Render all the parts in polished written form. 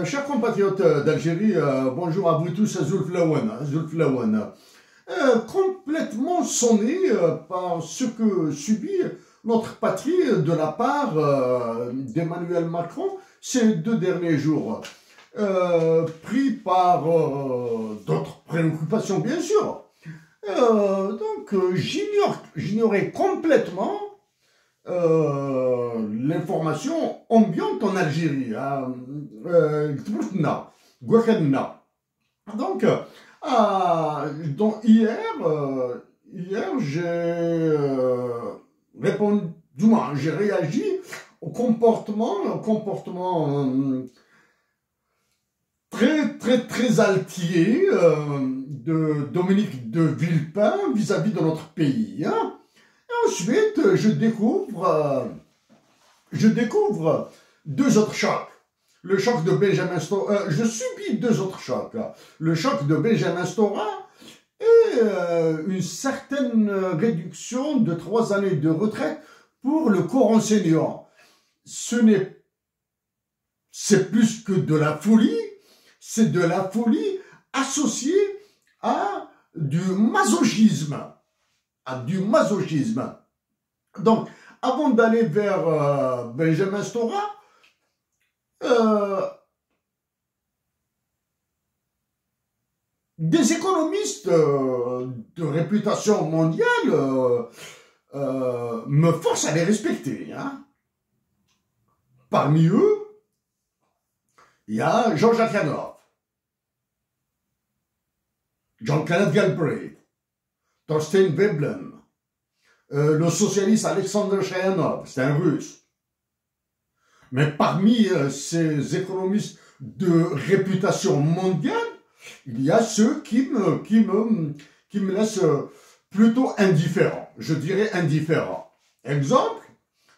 Chers compatriotes d'Algérie, bonjour à vous tous, Zulf Lawan. Complètement sonné par ce que subit notre patrie de la part d'Emmanuel Macron ces 2 derniers jours. Pris par d'autres préoccupations, bien sûr. J'ignorais complètement l'information ambiante en Algérie. Donc, hier j'ai réagi au comportement très altier de Dominique de Villepin vis-à-vis de notre pays. Hein. Et ensuite, je découvre 2 autres chocs. Le choc de Benjamin Stora, je subis 2 autres chocs. Le choc de Benjamin Stora et une certaine réduction de 3 années de retraite pour le corps enseignant. C'est plus que de la folie, c'est de la folie associée à du masochisme. Donc, avant d'aller vers Benjamin Stora, des économistes de réputation mondiale me forcent à les respecter. Hein. Parmi eux, il y a Jean-Jacques Hanoff, Jean-Claude Galbraith, Thorstein Veblen, le socialiste Alexander Chayanov, c'est un russe. Mais parmi ces économistes de réputation mondiale, il y a ceux qui me laissent plutôt indifférent. Je dirais indifférent. Exemple,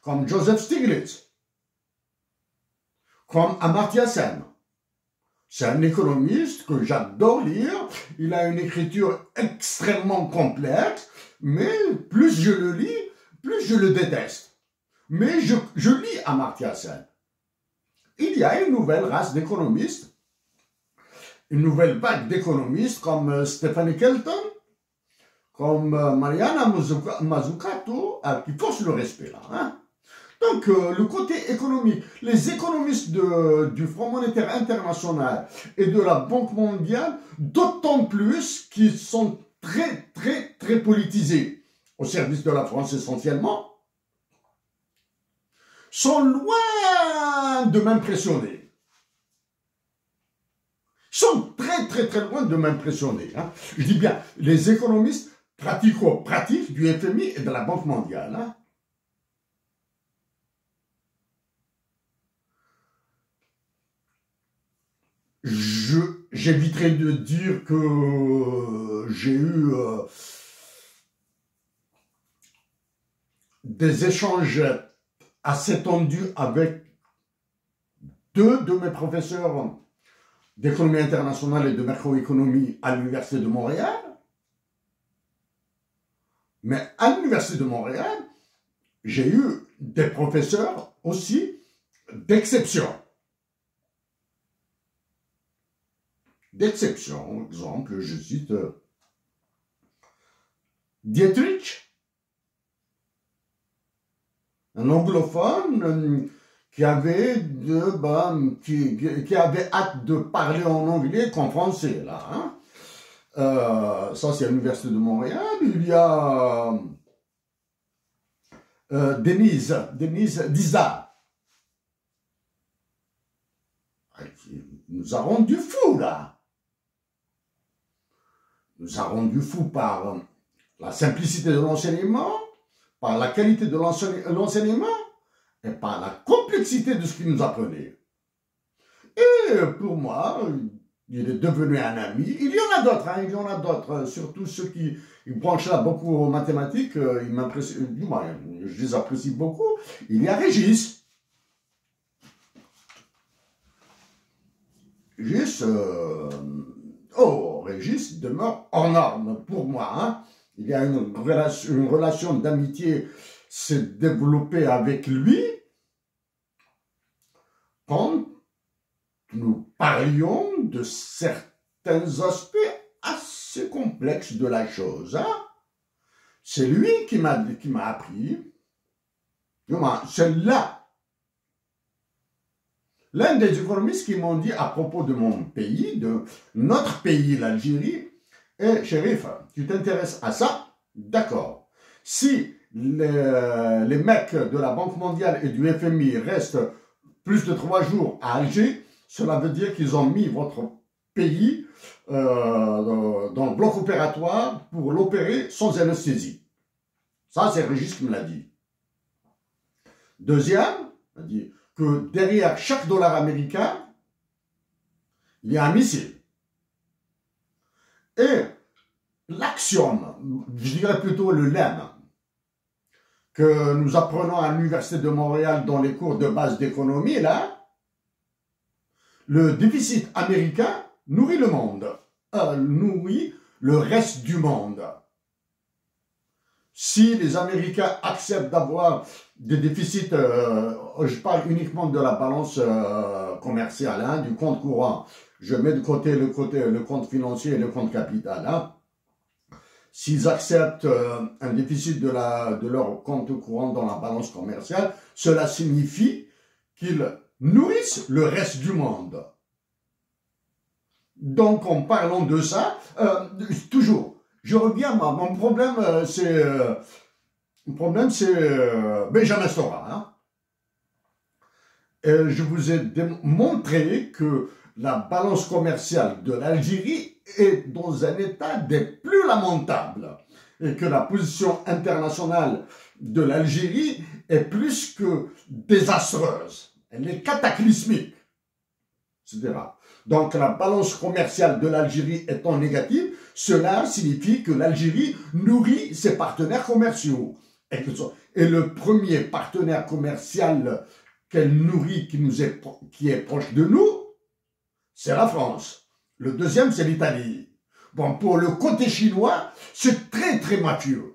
comme Joseph Stiglitz, comme Amartya Sen. C'est un économiste que j'adore lire. Il a une écriture extrêmement complexe, mais plus je le lis, plus je le déteste. Mais je lis Amartya Sen. Il y a une nouvelle race d'économistes, une nouvelle vague d'économistes comme Stephanie Kelton, comme Mariana Mazzucato, qui forcent le respect là. Hein. Donc, le côté économique, les économistes du Fonds monétaire international et de la Banque mondiale, d'autant plus qu'ils sont très politisés, au service de la France essentiellement, sont loin de m'impressionner. Ils sont très loin de m'impressionner. Hein. Je dis bien, les économistes pratico-pratiques du FMI et de la Banque mondiale. Hein. J'éviterai de dire que j'ai eu des échanges assez tendus avec 2 de mes professeurs d'économie internationale et de macroéconomie à l'Université de Montréal. Mais à l'Université de Montréal, j'ai eu des professeurs aussi d'exception. D'exception, exemple, je cite Dietrich, un anglophone qui avait hâte de parler en anglais qu'en français, là. Hein. Ça, c'est à l'Université de Montréal. Il y a Denise Dizat. Qui nous a rendu fous, là. Nous a rendu fous par la simplicité de l'enseignement, par la qualité de l'enseignement et par la complexité de ce qu'il nous apprenait. Et pour moi, il est devenu un ami. Il y en a d'autres, hein, il y en a d'autres, surtout ceux qui branchent là beaucoup aux mathématiques, ils m'impressionnent, je les apprécie beaucoup. Il y a Régis. Régis demeure hors norme pour moi. Hein. Il y a une relation d'amitié s'est développée avec lui quand parlions de certains aspects assez complexes de la chose. Hein? C'est lui qui m'a appris. C'est là. L'un des économistes qui m'ont dit à propos de mon pays, de notre pays, l'Algérie, « Chérif, tu t'intéresses à ça? D'accord. Si les mecs de la Banque mondiale et du FMI restent plus de 3 jours à Alger, cela veut dire qu'ils ont mis votre pays dans le bloc opératoire pour l'opérer sans anesthésie. » Ça, c'est Régis qui me l'a dit. Deuxième, il a dit que derrière chaque dollar américain, il y a un missile. Et l'axiome, je dirais plutôt le lemme, que nous apprenons à l'Université de Montréal dans les cours de base d'économie, là, le déficit américain nourrit le monde, nourrit le reste du monde. Si les Américains acceptent d'avoir des déficits, je parle uniquement de la balance commerciale, hein, du compte courant, je mets de côté le compte financier et le compte capital. Hein. S'ils acceptent un déficit de leur compte courant dans la balance commerciale, cela signifie qu'ils nourrissent le reste du monde. Donc, en parlant de ça, toujours, je reviens, mon problème, c'est Benjamin Stora. Hein. Je vous ai montré que la balance commerciale de l'Algérie est dans un état des plus lamentables et que la position internationale de l'Algérie est plus que désastreuse. Elle est cataclysmique, etc. Donc la balance commerciale de l'Algérie étant négative, cela signifie que l'Algérie nourrit ses partenaires commerciaux. Et le premier partenaire commercial qu'elle nourrit, qui est proche de nous, c'est la France. Le deuxième, c'est l'Italie. Bon, pour le côté chinois, c'est très, très mafieux.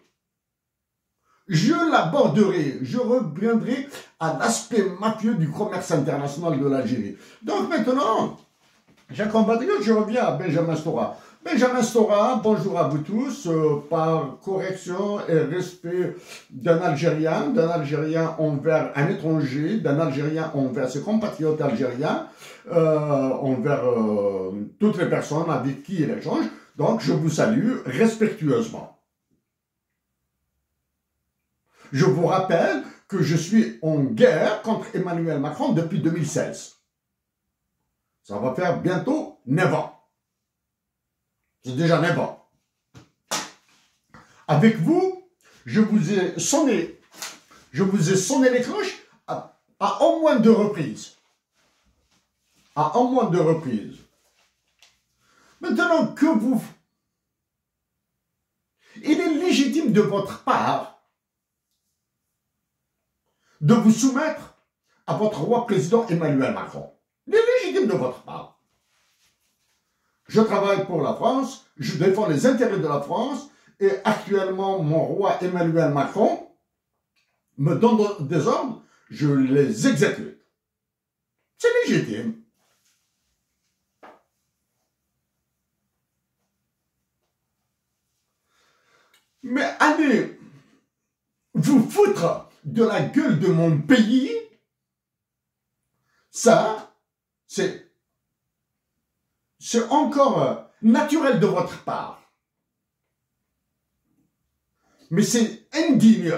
Je l'aborderai, je reviendrai à l'aspect mafieux du commerce international de l'Algérie. Donc maintenant, chers compatriotes, je reviens à Benjamin Stora. Benjamin Stora, bonjour à vous tous, par correction et respect d'un Algérien envers un étranger, d'un Algérien envers ses compatriotes algériens, envers toutes les personnes avec qui il échange. Donc, je vous salue respectueusement. Je vous rappelle que je suis en guerre contre Emmanuel Macron depuis 2016. Ça va faire bientôt 9 ans. C'est déjà 9 ans. Avec vous, je vous ai sonné les cloches à au moins 2 reprises. À au moins 2 reprises. Maintenant que vous... Il est légitime de votre part de vous soumettre à votre roi président Emmanuel Macron. Il est légitime de votre part. Je travaille pour la France, je défends les intérêts de la France, et actuellement, mon roi Emmanuel Macron me donne des ordres, je les exécute. C'est légitime. Mais allez vous foutre de la gueule de mon pays, ça, c'est encore naturel de votre part. Mais c'est indigne.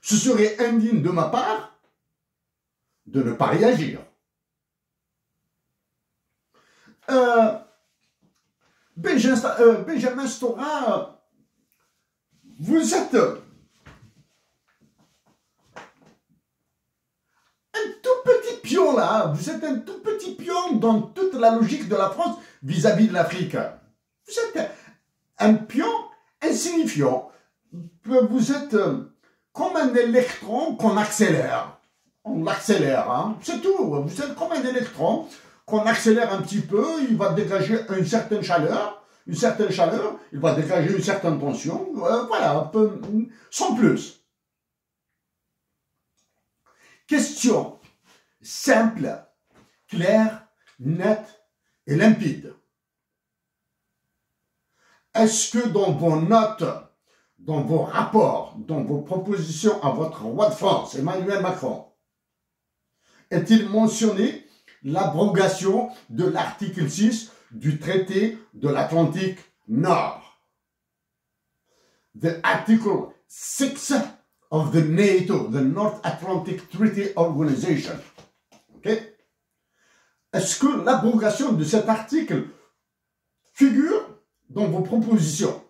Ce serait indigne de ma part de ne pas réagir. Benjamin Stora, vous êtes un tout petit pion là, vous êtes un tout petit pion dans toute la logique de la France vis-à-vis de l'Afrique. Vous êtes un pion insignifiant. Vous êtes comme un électron qu'on accélère. On l'accélère, hein. C'est tout. Vous êtes comme un électron qu'on accélère un petit peu, il va dégager une certaine chaleur, il va dégager une certaine tension, voilà, un peu, sans plus. Question simple clair, net et limpide. Est-ce que dans vos notes, dans vos rapports, dans vos propositions à votre roi de France, Emmanuel Macron, est-il mentionné l'abrogation de l'article 6 du traité de l'Atlantique Nord? The article 6 of the NATO, the North Atlantic Treaty Organization. Okay? Est-ce que l'abrogation de cet article figure dans vos propositions?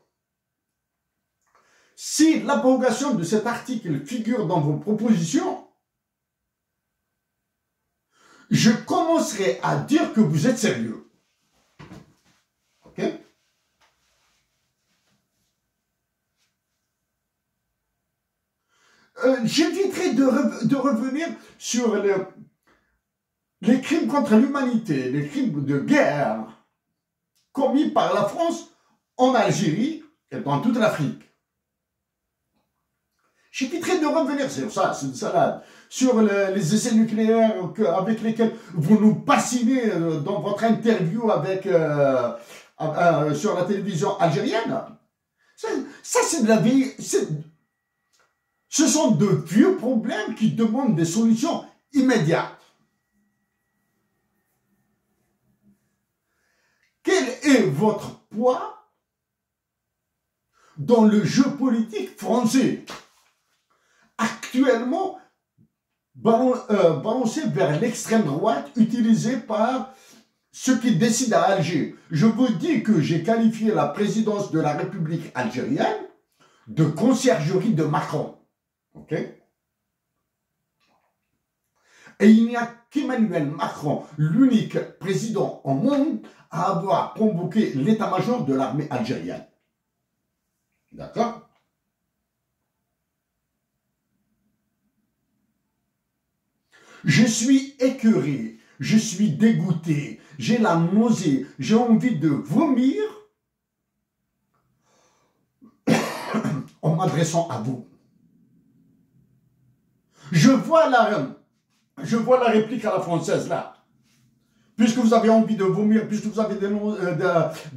Si l'abrogation de cet article figure dans vos propositions, je commencerai à dire que vous êtes sérieux. Ok? J'éviterai de revenir sur les crimes contre l'humanité, les crimes de guerre commis par la France en Algérie et dans toute l'Afrique. J'éviterai de revenir sur ça, c'est une salade, sur les essais nucléaires avec lesquels vous nous fascinez dans votre interview avec, sur la télévision algérienne. Ça c'est de la vie. Ce sont de vieux problèmes qui demandent des solutions immédiates. Quel est votre poids dans le jeu politique français, actuellement balancé vers l'extrême droite, utilisé par ceux qui décident à Alger? Je vous dis que j'ai qualifié la présidence de la République algérienne de conciergerie de Macron. Ok? Et il n'y a qu'Emmanuel Macron, l'unique président au monde à avoir convoqué l'état-major de l'armée algérienne. D'accord? Je suis écœuré, je suis dégoûté, j'ai la nausée, j'ai envie de vomir en m'adressant à vous. Je vois la réplique à la française là. Puisque vous avez envie de vomir, puisque vous avez des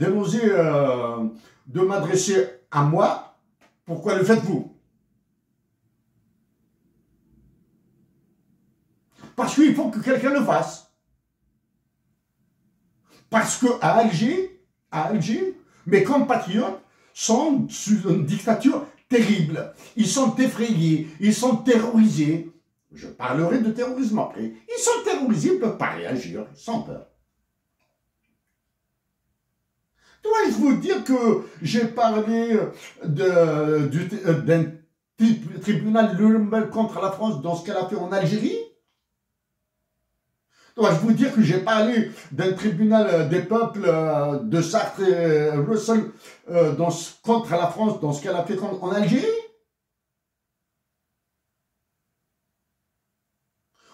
nausées de m'adresser à moi, pourquoi le faites-vous? Parce qu'il faut que quelqu'un le fasse. Parce qu'à Alger, mes compatriotes sont sous une dictature terrible. Ils sont effrayés, ils sont terrorisés. Je parlerai de terrorisme après. Ils sont terrorisés, ils ne peuvent pas réagir, sans peur. Dois-je vous dire que j'ai parlé d'un tribunal Nuremberg contre la France dans ce qu'elle a fait en Algérie? Dois-je vous dire que j'ai parlé d'un tribunal des peuples de Sartre et Russell contre la France dans ce qu'elle a fait en Algérie?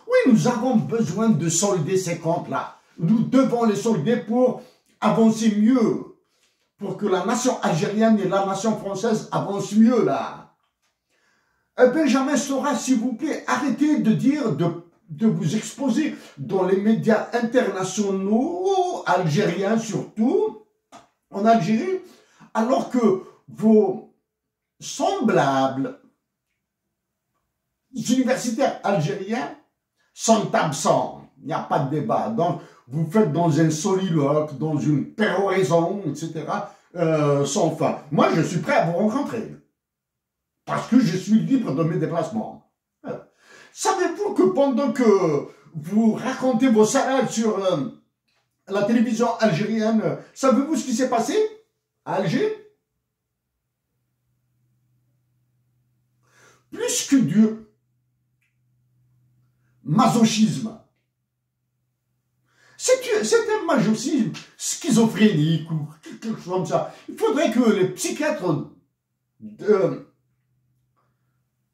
Oui, nous avons besoin de solder ces comptes-là. Nous devons les solder pour avancer mieux. Pour que la nation algérienne et la nation française avancent mieux, là. Benjamin Stora, s'il vous plaît, arrêtez de dire, de vous exposer dans les médias internationaux, algériens surtout, en Algérie, alors que vos semblables universitaires algériens sont absents. Il n'y a pas de débat. Donc, vous faites dans un soliloque, dans une péroraison, etc., sans fin. Moi, je suis prêt à vous rencontrer. Parce que je suis libre de mes déplacements. Savez-vous que pendant que vous racontez vos salades sur la télévision algérienne, savez-vous ce qui s'est passé à Alger? Plus que du masochisme. C'est un masochisme schizophrénique ou quelque chose comme ça. Il faudrait que les psychiatres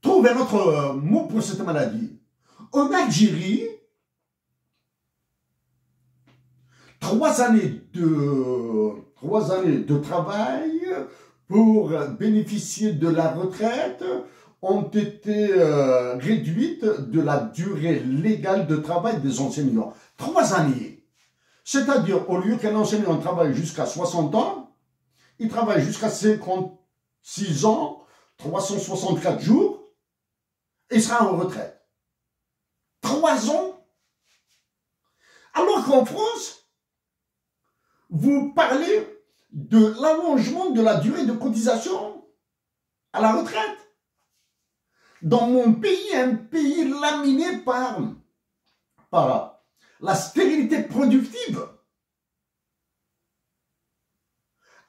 trouvent un autre mot pour cette maladie. En Algérie, 3 années de travail pour bénéficier de la retraite ont été réduites de la durée légale de travail des enseignants. 3 années. C'est-à-dire, au lieu qu'un enseignant travaille jusqu'à 60 ans, il travaille jusqu'à 56 ans, 364 jours, et il sera en retraite. 3 ans. Alors qu'en France, vous parlez de l'allongement de la durée de cotisation à la retraite. Dans mon pays, un pays laminé par la stérilité productive,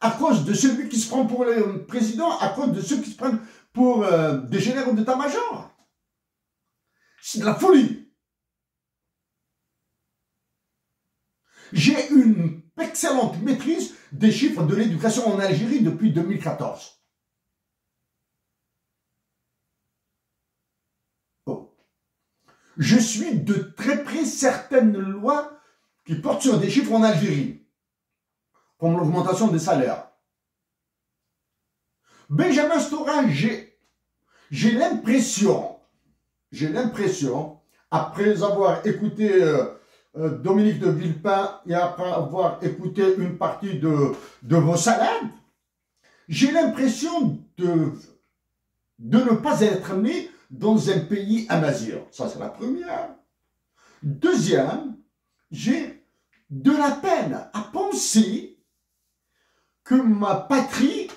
à cause de celui qui se prend pour le président, à cause de ceux qui se prennent pour des généraux d'état-major. C'est de la folie. J'ai une excellente maîtrise des chiffres de l'éducation en Algérie depuis 2014. Bon. Je suis de très près certaines lois qui portent sur des chiffres en Algérie, comme l'augmentation des salaires. Benjamin Stora, j'ai l'impression, après avoir écouté Dominique de Villepin et après avoir écouté une partie de vos salades, j'ai l'impression de ne pas être né dans un pays amazigh. Ça, c'est la première. Deuxième, j'ai de la peine à penser que ma patrie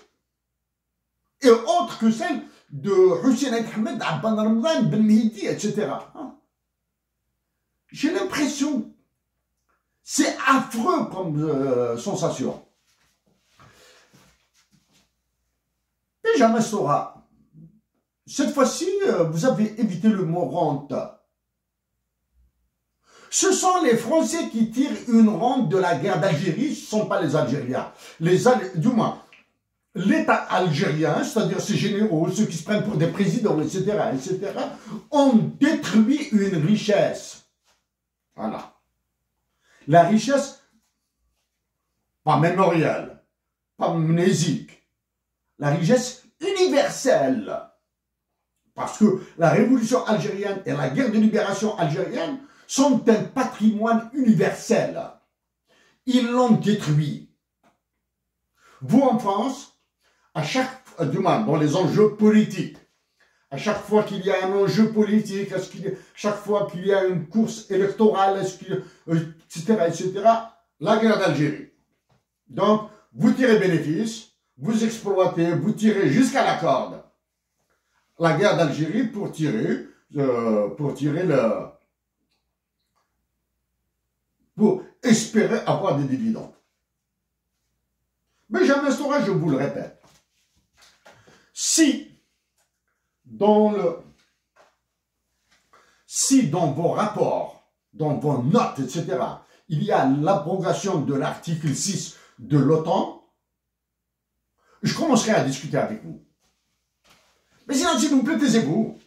est autre que celle de Hussein Ahmed, Abban Ramadan, Ben Mehdi, etc. J'ai l'impression, c'est affreux comme sensation. Benjamin Stora, cette fois-ci, vous avez évité le mot rente. Ce sont les Français qui tirent une rente de la guerre d'Algérie, ce ne sont pas les Algériens. Du moins, l'État algérien, c'est-à-dire ces généraux, ceux qui se prennent pour des présidents, etc., ont détruit une richesse. Voilà. La richesse, pas mémorielle, pas mnésique, la richesse universelle. Parce que la révolution algérienne et la guerre de libération algérienne sont un patrimoine universel. Ils l'ont détruit. Vous, en France, du moins dans les enjeux politiques, à chaque fois qu'il y a un enjeu politique, chaque fois qu'il y a une course électorale, etc., la guerre d'Algérie. Donc, vous tirez bénéfice, vous exploitez, vous tirez jusqu'à la corde. La guerre d'Algérie pour espérer avoir des dividendes. Benjamin Stora, je vous le répète, si dans vos rapports, dans vos notes, etc., il y a l'abrogation de l'article 6 de l'OTAN, je commencerai à discuter avec vous. Mais sinon, s'il vous plaît, taisez-vous.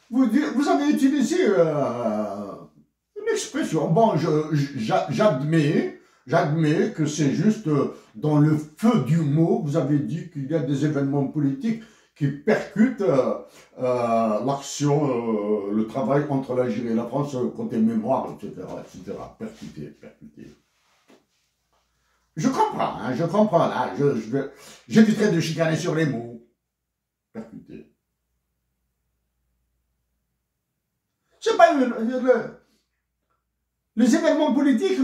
Vous avez utilisé une expression. Bon, j'admets que c'est juste dans le feu du mot, vous avez dit qu'il y a des événements politiques qui percutent l'action, le travail entre l'Algérie et la France, côté mémoire, etc. Percuter. Je comprends, là, j'éviterai de chicaner sur les mots. Percuter. C'est pas les événements politiques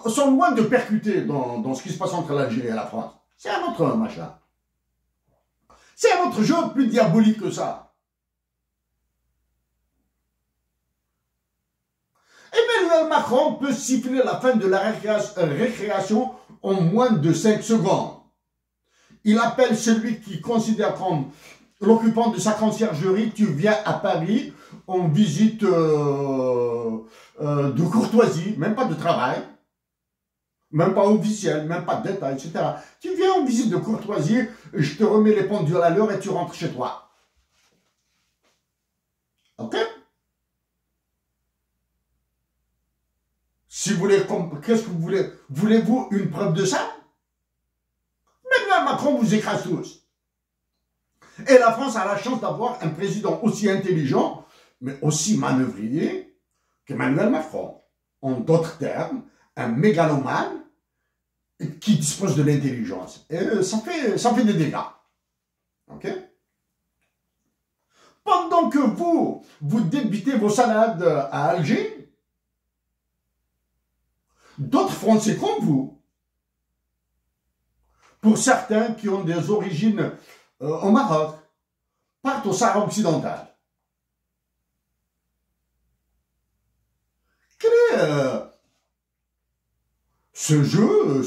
sont loin de percuter dans ce qui se passe entre l'Algérie et la France. C'est un autre machin. C'est un autre jeu plus diabolique que ça. Emmanuel Macron peut siffler la fin de la récréation en moins de 5 secondes. Il appelle celui qui considère comme l'occupant de sa conciergerie, tu viens à Paris en visite de courtoisie, même pas de travail, même pas officiel, même pas d'État, etc. Tu viens en visite de courtoisie, je te remets les pendules à l'heure et tu rentres chez toi. Ok? Si vous voulez, qu'est-ce que vous voulez? Voulez-vous une preuve de ça? Emmanuel Macron vous écrase tous. Et la France a la chance d'avoir un président aussi intelligent, mais aussi manœuvrier qu'Emmanuel Macron. En d'autres termes, un mégalomane qui dispose de l'intelligence. Et ça fait des dégâts. Ok? Pendant que vous débitez vos salades à Alger, d'autres Français comme vous, pour certains qui ont des origines au Maroc, partent au Sahara occidental. Quel est ce jeu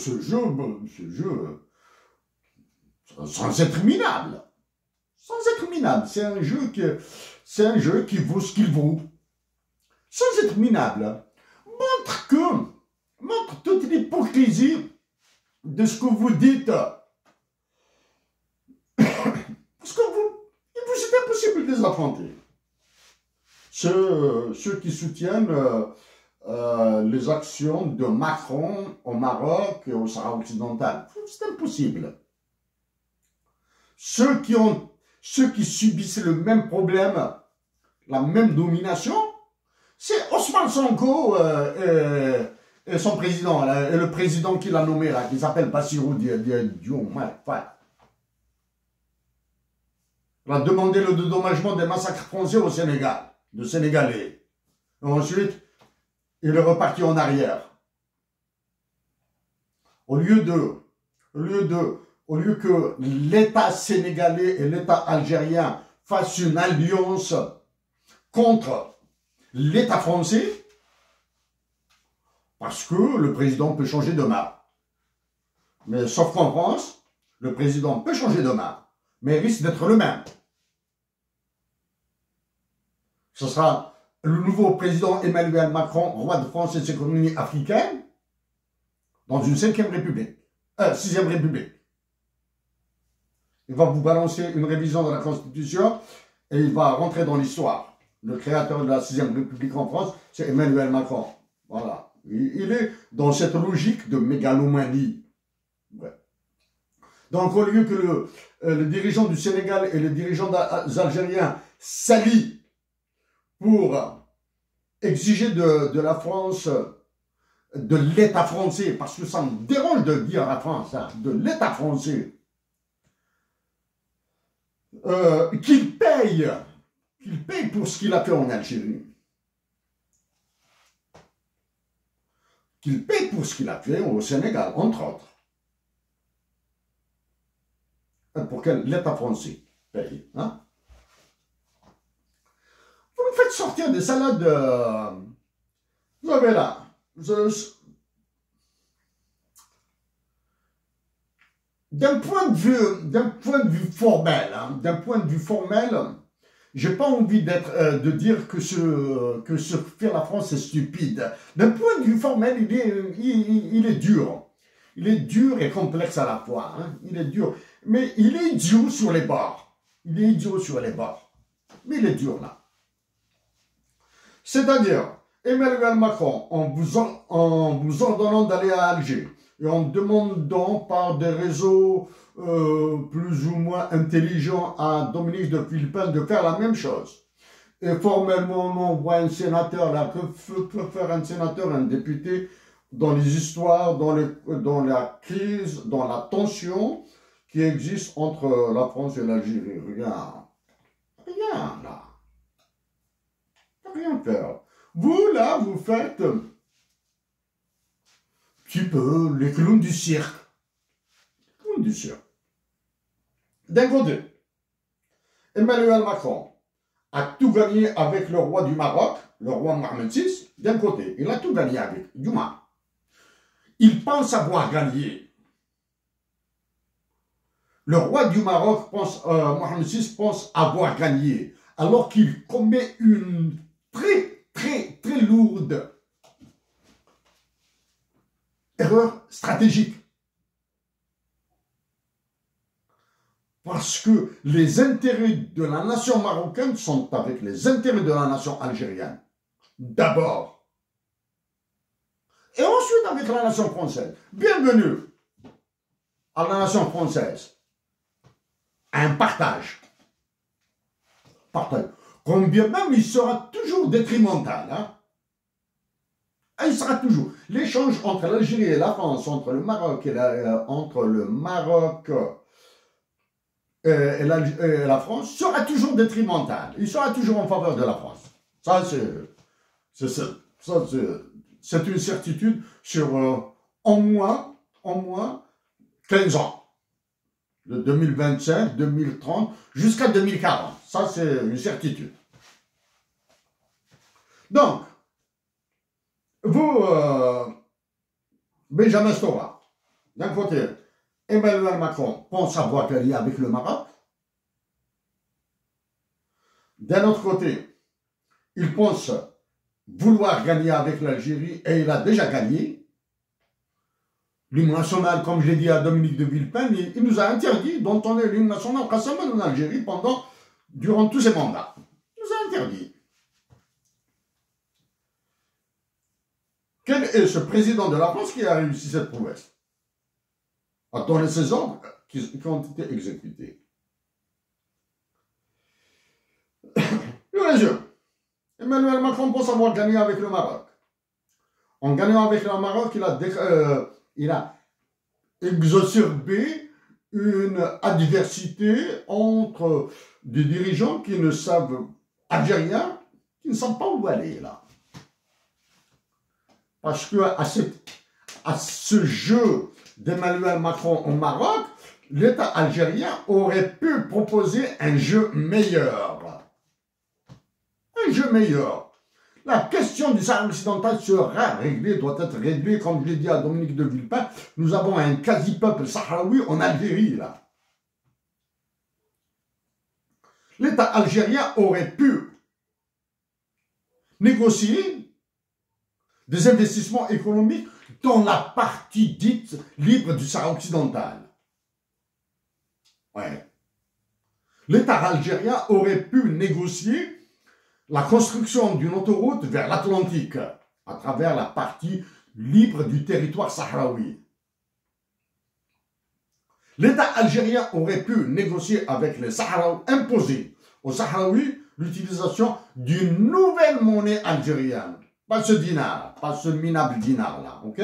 sans être minable? Sans être minable, c'est un jeu qui vaut ce qu'il vaut. Sans être minable, montre toute l'hypocrisie de ce que vous dites. Parce que il vous est impossible de les affronter. Ceux qui soutiennent les actions de Macron au Maroc et au Sahara occidental, c'est impossible. Ceux qui subissent le même problème, la même domination, c'est Ousmane Sonko et son président, et le président qui l'a nommé là, qui s'appelle Bassirou Diomaye Faye. Il a demandé le dédommagement des massacres français au Sénégal, de Sénégalais. Et ensuite, il est reparti en arrière. Au lieu que l'État sénégalais et l'État algérien fassent une alliance contre l'État français, parce que le président peut changer de main. Mais sauf qu'en France, le président peut changer de main, mais il risque d'être le même. Ce sera le nouveau président Emmanuel Macron, roi de France et de ses colonies africaines, dans une 5e République, 6e République. Il va vous balancer une révision de la Constitution et il va rentrer dans l'histoire. Le créateur de la 6e République en France, c'est Emmanuel Macron. Voilà. Il est dans cette logique de mégalomanie. Ouais. Donc, au lieu que le dirigeant du Sénégal et le dirigeant algérien s'allient pour exiger de la France, de l'État français, parce que ça me dérange de dire la France, hein, de l'État français, qu'il paye pour ce qu'il a fait en Algérie. Qu'il paye pour ce qu'il a fait au Sénégal, entre autres. Pour que l'État français paye. Hein? Vous nous faites sortir des salades. Vous avez là. D'un point de vue formel, j'ai pas envie de dire que ce que fait la France est stupide. D'un point de vue formel, il est dur. Il est dur et complexe à la fois. Hein. Il est dur. Mais il est idiot sur les bords. Il est idiot sur les bords. Mais il est dur là. C'est-à-dire, Emmanuel Macron, en vous ordonnant d'aller à Alger, et en demandant par des réseaux plus ou moins intelligents à Dominique de Villepin de faire la même chose. Et formellement, on envoie un sénateur là. Que peut faire un sénateur, un député, dans les histoires, dans la crise, dans la tension qui existe entre la France et l'Algérie? Rien. Rien, là. Rien faire. Vous, là, vous faites un petit peu les clowns du cirque. Les clowns du cirque. D'un côté, Emmanuel Macron a tout gagné avec le roi du Maroc, le roi Mohamed VI. D'un côté, il a tout gagné avec du Maroc. Il pense avoir gagné. Le roi du Maroc, Mohamed VI, pense avoir gagné, alors qu'il commet une très lourde erreur stratégique. Parce que les intérêts de la nation marocaine sont avec les intérêts de la nation algérienne. D'abord. êtes avec la nation française. Bienvenue à la nation française. Un partage. Partage. Combien même il sera toujours détrimental. Hein? Il sera toujours. L'échange entre l'Algérie et la France, entre le Maroc et la France sera toujours détrimental. Il sera toujours en faveur de la France. Ça, c'est une certitude sur en moins 15 ans. De 2025, 2030, jusqu'à 2040. Ça, c'est une certitude. Donc, vous, Benjamin Stora, d'un côté, Emmanuel Macron pense avoir gagné avec le Maroc. D'un autre côté, il pense vouloir gagner avec l'Algérie et il a déjà gagné. L'hymne national, comme je l'ai dit à Dominique de Villepin, il nous a interdit d'entendre l'hymne national en Algérie durant tous ses mandats. Il nous a interdit. Quel est ce président de la France qui a réussi cette prouesse? A donné ses ordres qui ont été exécutés. Je résume. Emmanuel Macron pense avoir gagné avec le Maroc. En gagnant avec le Maroc, il a exacerbé une adversité entre des dirigeants qui ne savent, algériens, qui ne savent pas où aller là. Parce que à ce jeu d'Emmanuel Macron au Maroc, l'État algérien aurait pu proposer un jeu meilleur. Un jeu meilleur. La question du Sahara occidental sera réglée, doit être réglée, comme je l'ai dit à Dominique de Villepin. Nous avons un quasi-peuple sahraoui en Algérie, là. L'État algérien aurait pu négocier des investissements économiques dans la partie dite libre du Sahara occidental. Ouais. L'État algérien aurait pu négocier la construction d'une autoroute vers l'Atlantique à travers la partie libre du territoire sahraoui. L'État algérien aurait pu négocier avec les Sahraouis, imposer aux Sahraouis l'utilisation d'une nouvelle monnaie algérienne. Pas ce dinar, pas ce minable dinar là, ok?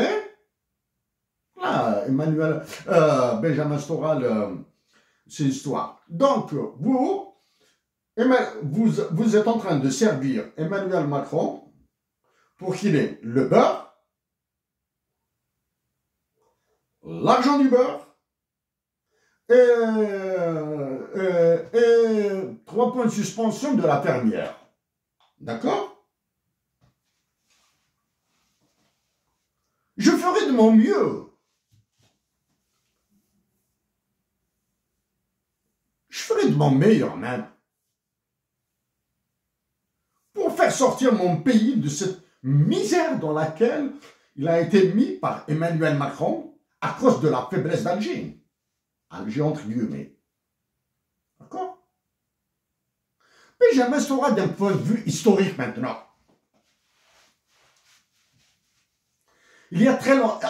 Là, Benjamin Stora, c'est l'histoire. Donc, vous êtes en train de servir Emmanuel Macron pour qu'il ait le beurre, l'argent du beurre et 3 points de suspension de la fermière. D'accord? Je ferai de mon mieux. Je ferai de mon meilleur même. Pour faire sortir mon pays de cette misère dans laquelle il a été mis par Emmanuel Macron à cause de la faiblesse d'Alger. Alger entre guillemets. D'accord? Mais jamais sera d'un point de vue historique maintenant. Il y a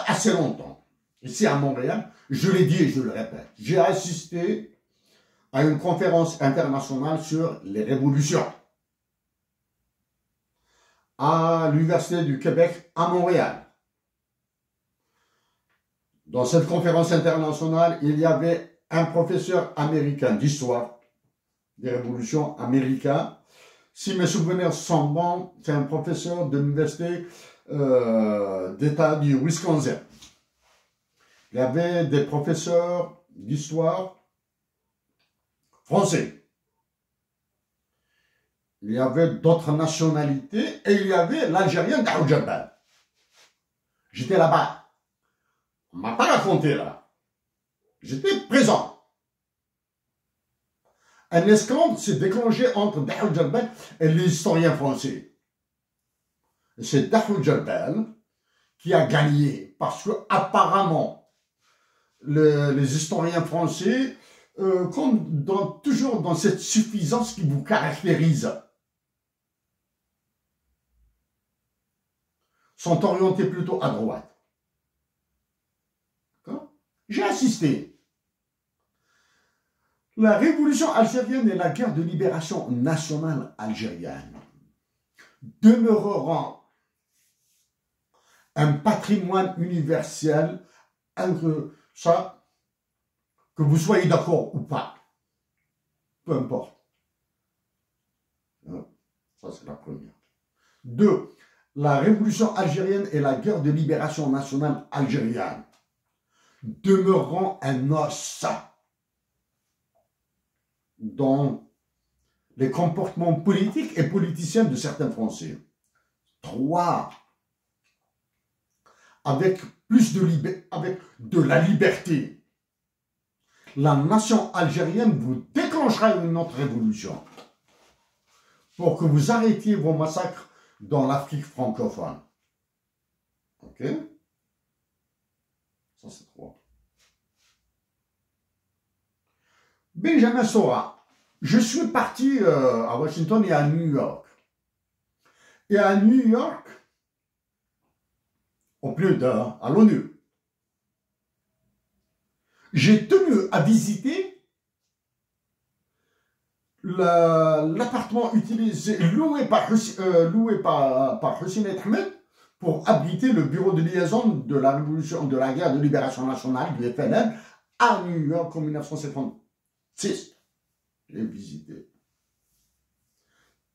assez longtemps, ici à Montréal, je l'ai dit et je le répète, j'ai assisté à une conférence internationale sur les révolutions à l'Université du Québec à Montréal. Dans cette conférence internationale, il y avait un professeur américain d'histoire des révolutions américaines. Si mes souvenirs sont bons, c'est un professeur de l'Université d'État du Wisconsin. Il y avait des professeurs d'histoire français. Il y avait d'autres nationalités et il y avait l'Algérien Daoud Jabal. J'étais là-bas. On ne m'a pas raconté là. J'étais présent. Un esclandre s'est déclenché entre Daoud Jabal et les historiens français. C'est Daoud Jabal qui a gagné parce que apparemment les historiens français, comme toujours dans cette suffisance qui vous caractérise, sont orientés plutôt à droite. J'ai assisté. La révolution algérienne et la guerre de libération nationale algérienne demeureront un patrimoine universel, ça, que vous soyez d'accord ou pas, peu importe. Ça, c'est la première. 2. La révolution algérienne et la guerre de libération nationale algérienne demeureront un os dans les comportements politiques et politiciens de certains Français. 3. Avec de la liberté, la nation algérienne vous déclenchera une autre révolution pour que vous arrêtiez vos massacres dans l'Afrique francophone. Ok? Ça, c'est 3. Benjamin Sora. Je suis parti à Washington et à New York. Et à New York, au plus tard, à l'ONU, j'ai tenu à visiter l'appartement utilisé, loué par Hussein Ahmed pour abriter le bureau de liaison de la révolution, de la guerre de libération nationale du FLN à New York en 1956. J'ai visité.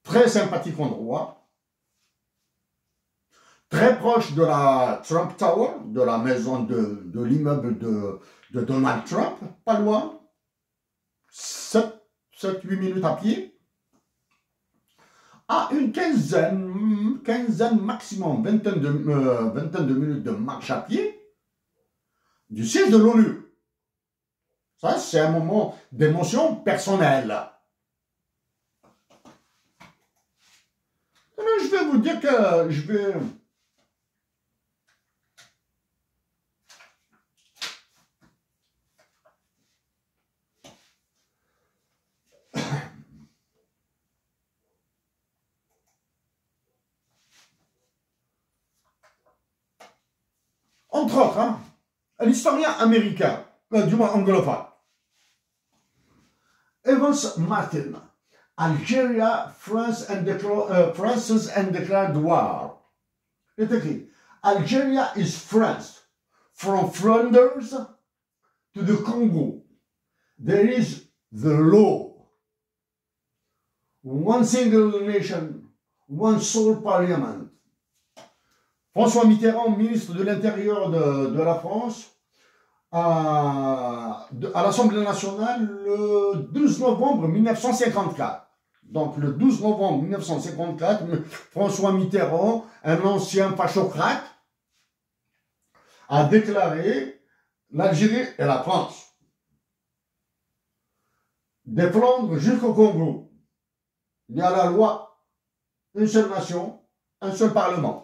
Très sympathique endroit. Très proche de la Trump Tower, de la maison de l'immeuble de Donald Trump, pas loin. 7-8 minutes à pied. À une quinzaine maximum, vingtaine de minutes de marche à pied du siège de l'ONU. Ça, c'est un moment d'émotion personnelle. Alors, je vais vous dire que je vais... Entre autres, hein, un historien américain, du moins anglophone, Evans Martin, Algeria, France and declared war. Il est écrit, Algeria is France, from Flanders to the Congo. There is the law. One single nation, one sole parliament. François Mitterrand, ministre de l'Intérieur de la France, à l'Assemblée nationale le 12 novembre 1954. Donc le 12 novembre 1954, François Mitterrand, un ancien fachocrate, a déclaré l'Algérie et la France. Des Flandres jusqu'au Congo. Il y a la loi, une seule nation, un seul parlement.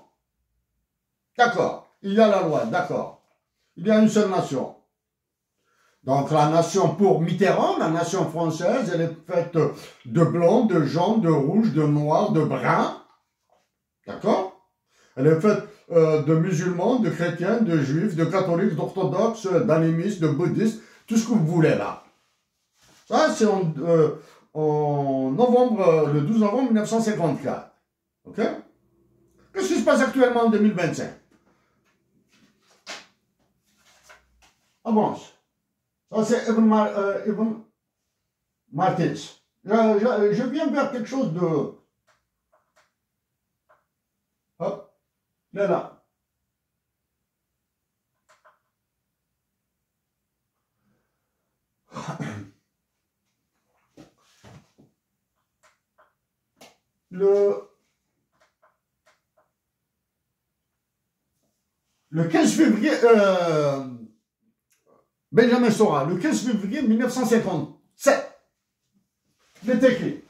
D'accord, il y a la loi, d'accord. Il y a une seule nation. Donc la nation pour Mitterrand, la nation française, elle est faite de blancs, de jaunes, de rouges, de noirs, de bruns. D'accord? Elle est faite de musulmans, de chrétiens, de juifs, de catholiques, d'orthodoxes, d'animistes, de bouddhistes, tout ce que vous voulez là. Ça, c'est en novembre, le 12 novembre 1954. Ok? Qu'est-ce qui se passe actuellement en 2025? Avance. Ça, c'est Evan Martins. Je viens vers quelque chose de... Hop, là. Le 15 février... Benjamin Sora, le 15 février 1957. Il est écrit.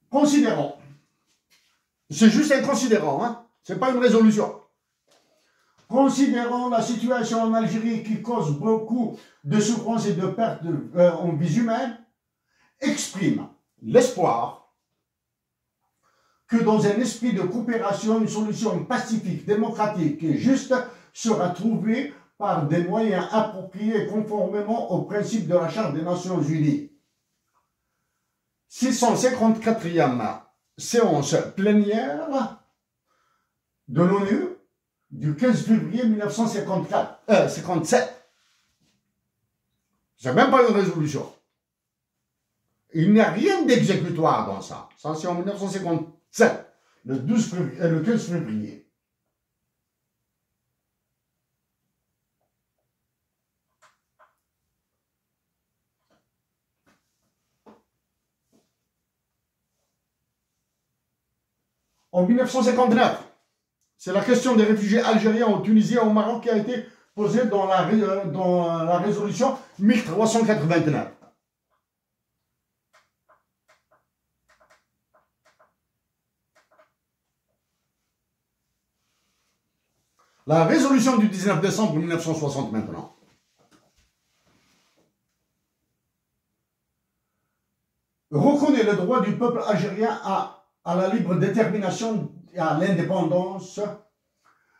Considérons. C'est juste un considérant, hein. C'est pas une résolution. Considérons la situation en Algérie qui cause beaucoup de souffrance et de pertes en vies humaines, exprime l'espoir que dans un esprit de coopération, une solution pacifique, démocratique et juste sera trouvée par des moyens appropriés conformément aux principes de la Charte des Nations Unies. 654e séance plénière de l'ONU du 15 février 1957. C'est même pas une résolution. Il n'y a rien d'exécutoire dans ça. Ça, c'est en 1957, le 15 février. En 1959, c'est la question des réfugiés algériens en Tunisie et au Maroc qui a été posée dans la résolution 1389. La résolution du 19 décembre 1960 maintenant. Reconnaît le droit du peuple algérien à la libre détermination et à l'indépendance,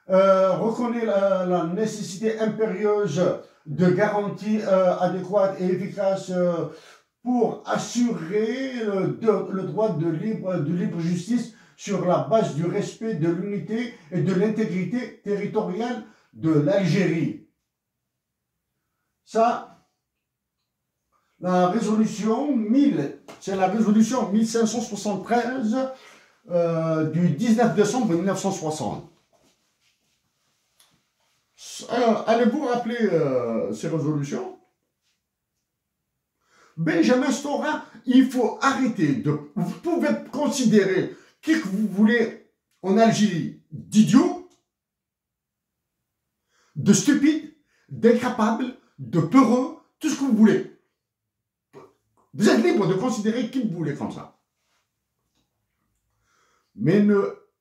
reconnaît la nécessité impérieuse de garanties adéquates et efficaces pour assurer le droit de libre justice sur la base du respect de l'unité et de l'intégrité territoriale de l'Algérie. Ça, la résolution c'est la résolution 1573 du 19 décembre 1960. Alors, allez-vous rappeler ces résolutions? Benjamin Stora, il faut arrêter de... Vous pouvez considérer qui que vous voulez en Algérie d'idiot, de stupide, d'incapable, de peureux, tout ce que vous voulez. Vous êtes libre de considérer qui vous voulez comme ça. Mais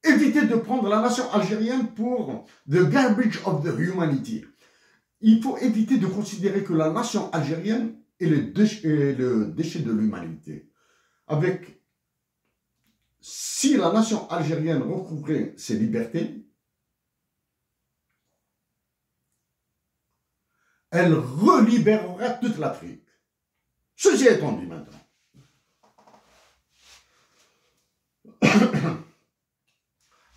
évitez de prendre la nation algérienne pour the garbage of the humanity. Il faut éviter de considérer que la nation algérienne est le déchet de l'humanité. Si la nation algérienne recouvrait ses libertés, elle relibérera toute l'Afrique. Ceci étant dit maintenant.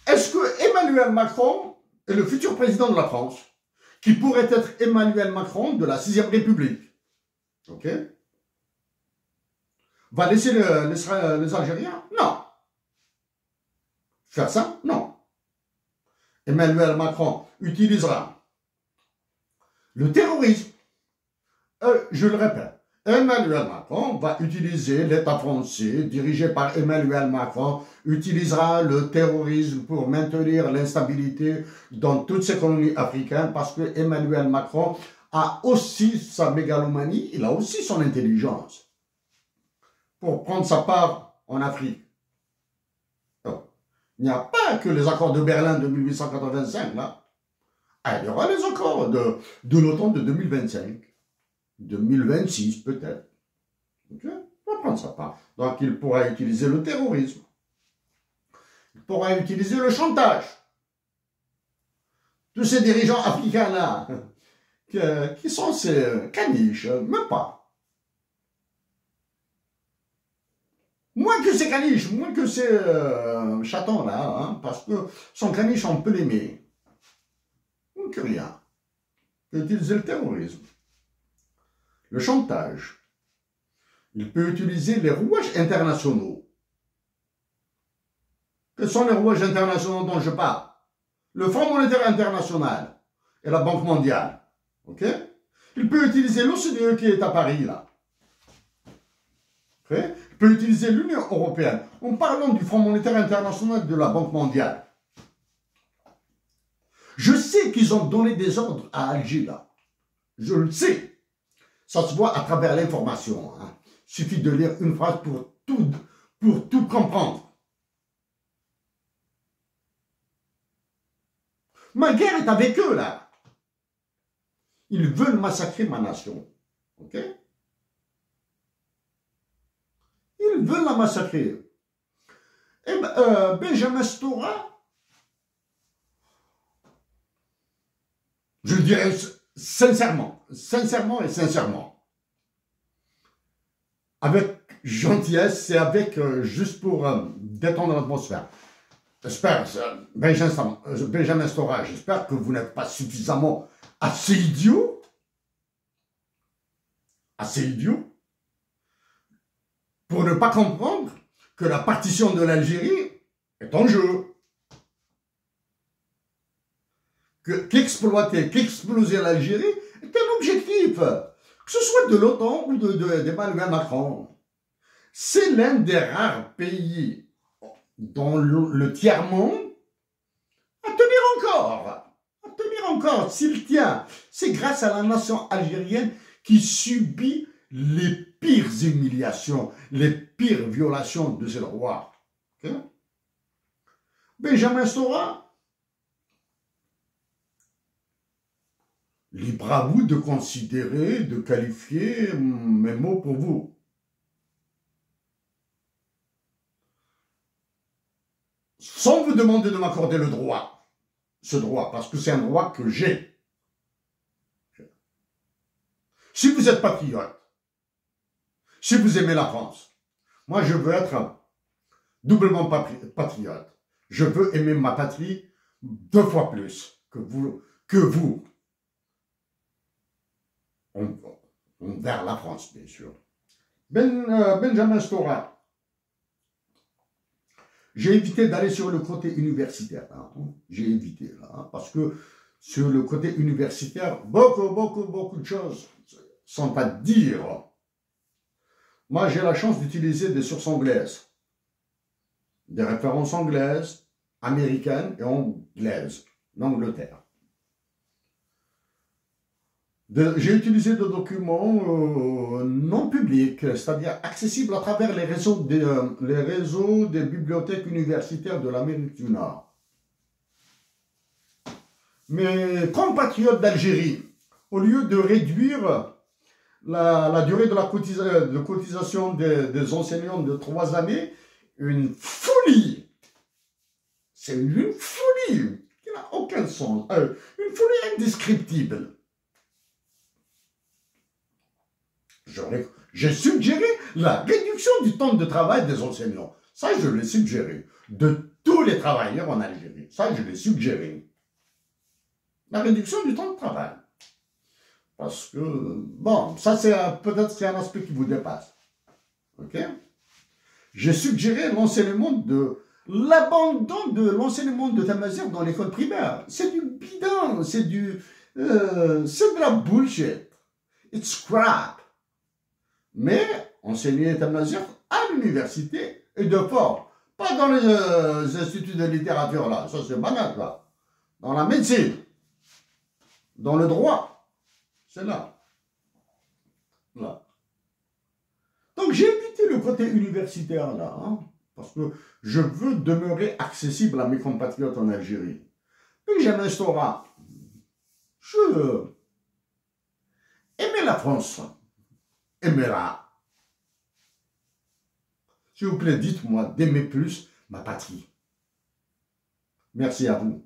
Est-ce que Emmanuel Macron est le futur président de la France, qui pourrait être Emmanuel Macron de la 6e République, ok, va laisser les Algériens? Non. Faire ça? Non. Emmanuel Macron utilisera le terrorisme. Je le répète, Emmanuel Macron va utiliser l'État français, dirigé par Emmanuel Macron, utilisera le terrorisme pour maintenir l'instabilité dans toutes ces colonies africaines, parce que Emmanuel Macron a aussi sa mégalomanie, il a aussi son intelligence pour prendre sa part en Afrique. Donc, il n'y a pas que les accords de Berlin de 1885, là. Il y aura les accords de l'OTAN de 2025. 2026 peut-être. Ok, il va prendre sa part. Donc il pourra utiliser le terrorisme. Il pourra utiliser le chantage. Tous ces dirigeants africains-là, qui sont ces caniches, même pas. Moins que ces caniches, moins que ces chatons-là, hein, parce que son caniche, on peut l'aimer. Moins que rien. Il peut utiliser le terrorisme. Le chantage. Il peut utiliser les rouages internationaux. Quels sont les rouages internationaux dont je parle? Le Fonds monétaire international et la Banque mondiale. Ok? Il peut utiliser l'OCDE qui est à Paris, là. Okay? Il peut utiliser l'Union européenne. En parlant du Fonds monétaire international et de la Banque mondiale. Je sais qu'ils ont donné des ordres à Alger, là. Je le sais. Ça se voit à travers l'information. Hein. Il suffit de lire une phrase pour tout comprendre. Ma guerre est avec eux, là. Ils veulent massacrer ma nation. Ok? Ils veulent la massacrer. Et Benjamin Stora, je le dirais sincèrement, avec gentillesse et avec, juste pour détendre l'atmosphère. J'espère, Benjamin Stora, j'espère que vous n'êtes pas suffisamment assez idiot, pour ne pas comprendre que la partition de l'Algérie est en jeu. Qu'exploser l'Algérie est un objectif, que ce soit de l'OTAN ou d'Emmanuel Macron. C'est l'un des rares pays dans le tiers-monde à tenir encore. S'il tient, c'est grâce à la nation algérienne qui subit les pires humiliations, les pires violations de ses droits. Okay? Benjamin Stora, libre à vous de considérer, de qualifier mes mots pour vous. Sans vous demander de m'accorder le droit, ce droit, parce que c'est un droit que j'ai. Si vous êtes patriote, si vous aimez la France, moi je veux être doublement patriote. Je veux aimer ma patrie 2 fois plus que vous. Vers la France, bien sûr. Benjamin Stora. J'ai évité d'aller sur le côté universitaire. Hein. J'ai évité, là, parce que sur le côté universitaire, beaucoup de choses sont à dire. Moi, j'ai la chance d'utiliser des sources anglaises, des références anglaises, américaines et anglaises, d'Angleterre. J'ai utilisé des documents non publics, c'est-à-dire accessibles à travers les réseaux des bibliothèques universitaires de l'Amérique du Nord. Mes compatriotes d'Algérie, au lieu de réduire la durée de cotisation des enseignants de 3 années, une folie. C'est une folie qui n'a aucun sens, une folie indescriptible. J'ai suggéré la réduction du temps de travail des enseignants. Ça, je l'ai suggéré. De tous les travailleurs en Algérie. Ça, je l'ai suggéré. La réduction du temps de travail. Parce que, bon, ça, peut-être c'est un aspect qui vous dépasse. OK? J'ai suggéré l'abandon de l'enseignement de Tamazight dans l'école primaire. C'est du bidon, c'est de la bullshit. It's crap. Mais enseigner Tamazight à l'université et de fort. Pas dans les instituts de littérature, là. Ça, c'est banal, là. Dans la médecine. Dans le droit. C'est là. Là. Donc, j'ai évité le côté universitaire, là. Hein, parce que je veux demeurer accessible à mes compatriotes en Algérie. Benjamin Stora. Je aimais la France. Aimez-la. S'il vous plaît, dites-moi d'aimer plus ma patrie. Merci à vous.